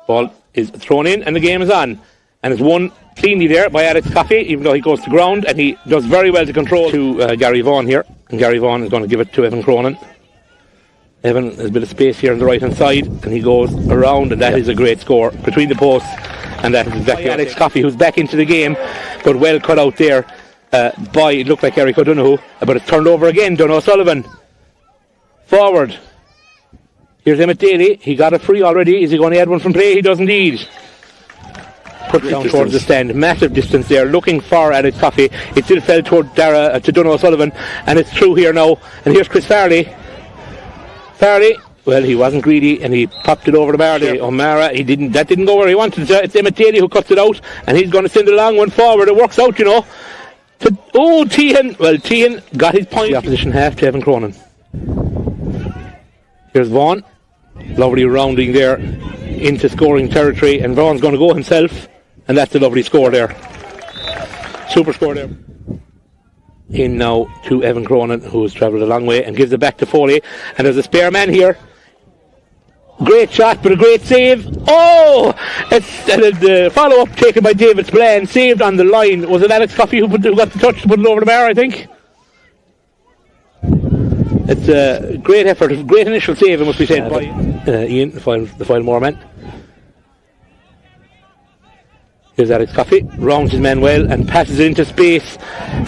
Ball is thrown in and the game is on. And it's won cleanly there by Alex Coffey, even though he goes to ground, and he does very well to control to Gary Vaughan here. And Gary Vaughan is going to give it to Evan Cronin. Evan has a bit of space here on the right hand side, and he goes around, and that is a great score between the posts. And that is exactly Alex Coffey, who's back into the game, but well cut out there by, it looked like Eric O'Donoghue, but it's turned over again. Donogh Sullivan forward. Here's Emmett Daly. He got a free already. Is he going to add one from play? He does indeed. Put it down towards the stand. Massive distance there, looking for Alex Coffey. It still fell toward to Donogh Sullivan, and it's through here now. And here's Chris Farley. Farley, well, he wasn't greedy, and he popped it over the bar there. O'Mara, that didn't go where he wanted it. It's Emmett Daly who cuts it out, and he's going to send a long one forward. It works out, you know. Tehan. Well, Tehan got his point. The opposition half to Evan Cronin. Here's Vaughan. Lovely rounding there into scoring territory, and Vaughan's going to go himself, and that's a lovely score there. Super score there. In now to Evan Cronin, who has travelled a long way, and gives it back to Foley, and there's a spare man here. Great shot, but a great save. Oh! It's the follow-up taken by David Spillane, saved on the line. Was it Alex Coffey who got the touch to put it over the bar, I think? It's a great effort, a great initial save, it must be said by Ian, the final more man. Here's Alex Coffey, rounds his man well and passes it into space.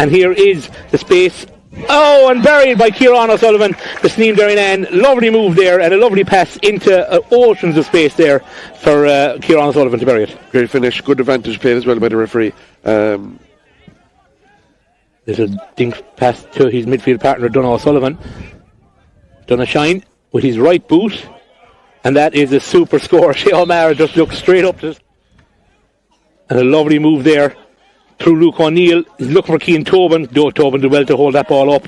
And here is the space. Oh, and buried by Kieran O'Sullivan, the Sneem Derrynane. Lovely move there and a lovely pass into oceans of space there for Kieran O'Sullivan to bury it. Great finish, good advantage played as well by the referee. Little dink pass to his midfield partner, Donogh O'Sullivan. Done a shine with his right boot, and that is a super score. Shea O'Mara just looks straight up to this. And a lovely move there through Luke O'Neill. He's looking for Cian Tobin. Tobin did well to hold that ball up.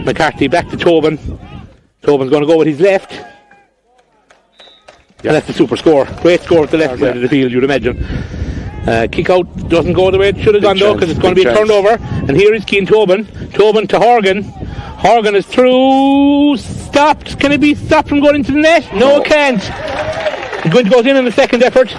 McCarthy back to Tobin. Tobin's going to go with his left. Yeah. And that's the super score. Great score at the left side of the field, you'd imagine. Kick out doesn't go the way it should have gone though, because it's going to be a turnover. And here is Cian Tobin. Tobin to Horgan. Horgan is through. Stopped. Can it be stopped from going into the net? No, it can't. It goes in the second effort.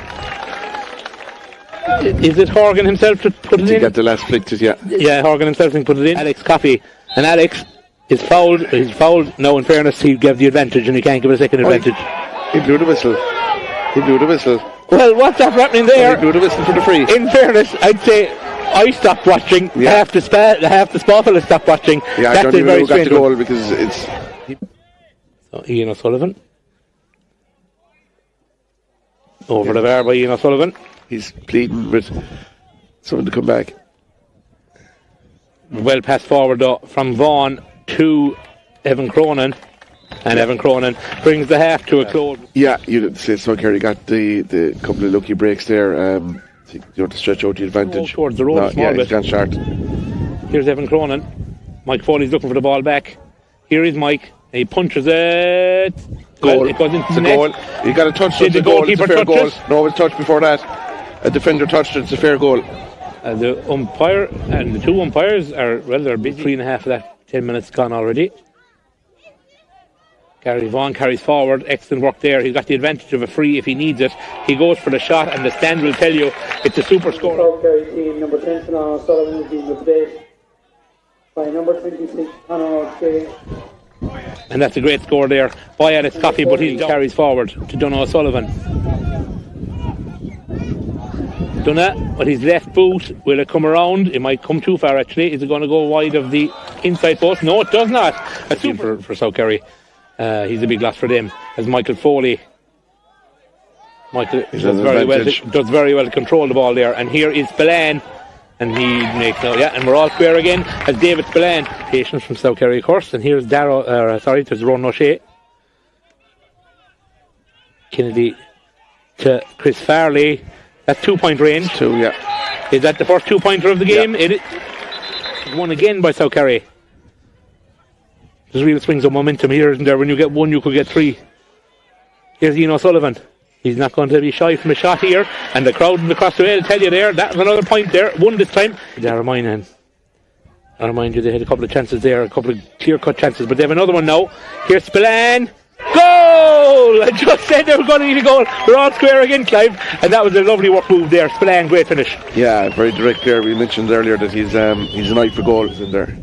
Is it Horgan himself to put it in? He got the last flick to, yeah. Yeah, Horgan himself can put it in. Alex Coffey. And Alex is fouled. He's fouled. No, in fairness, he gave the advantage and he can't give a second advantage. He blew the whistle. Well, what's happening there? He blew the whistle for the free. In fairness, I'd say I stopped watching. Yeah. Half the Spotfella stopped watching. Yeah, I don't even know who got the goal because it's... So, Ian O'Sullivan. Over the bar by Ian O'Sullivan. He's pleading with someone to come back. Well passed forward though from Vaughan to Evan Cronin, and Evan Cronin brings the half to a close. Yeah, you'd say so. Kerry got the couple of lucky breaks there. To stretch out the advantage. Towards the road, yeah, he's gone short. Here's Evan Cronin. Mike Foley's looking for the ball back. Here is Mike. He punches it. Goal. Well, it goes into the net. Goal. He got a touch. Did the goalkeeper touch goal. it? No, it was touched before that. A defender touched it. It's a fair goal. The umpire and the two umpires are, well, they're busy. 3.5 of that 10 minutes gone already. Gary Vaughan carries forward. Excellent work there. He's got the advantage of a free if he needs it. He goes for the shot, and the stand will tell you it's a super score. Kerry team number 10, Donogh Sullivan, is being replaced by number 26, Conor. And that's a great score there by Alex Coffey, but he carries forward to Donogh Sullivan. Donogh with his left boot. Will it come around? It might come too far actually. Is it going to go wide of the inside post? No, it does not. A super for South Kerry. He's a big loss for them. As Michael Foley. Michael does very well to control the ball there. And here is Spillane. And he makes no, and we're all square again as David Spillane. Patience from South Kerry, of course. And here's there's Ron O'Shea. Kennedy to Chris Farley. That's 2-point range. Two, yeah. Is that the first 2-pointer of the game? Yeah. It is won again by South Kerry. There's real swings of momentum here, isn't there? When you get one, you could get three. Here's Ian O'Sullivan. He's not going to be shy from a shot here, and the crowd in the cross the way will tell you there. That's another point there. One this time. Armine you, they had a couple of chances there, a couple of clear-cut chances, but they have another one now. Here's Spillane. Goal! goal! I just said they were going to need a goal. We're all square again, Clive. And that was a lovely work move there. Spillane, great finish. Yeah, very direct there. We mentioned earlier that he's an eye for goals in there.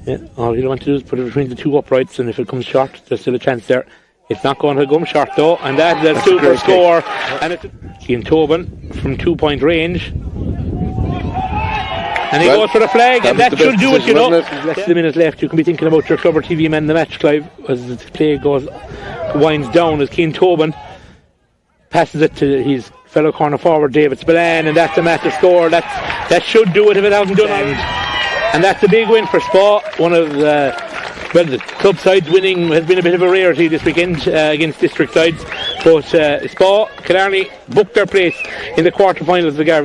Yeah, all you want to do is put it between the two uprights, and if it comes short, there's still a chance there. It's not going to come short though, and that's a super score. And it's Cian Tobin from 2-point range. And he goes for the flag, and that should do it, you know. Less than a minute left. You can be thinking about your Clover TV man in the match, Clive, as the play winds down as Cian Tobin passes it to his fellow corner forward, David Spillane, and that's a massive score. That should do it if it hasn't done it. And that's a big win for Spa. One of the club sides winning has been a bit of a rarity this weekend against district sides. But Spa, Killarney booked their place in the quarterfinals of the Garvey.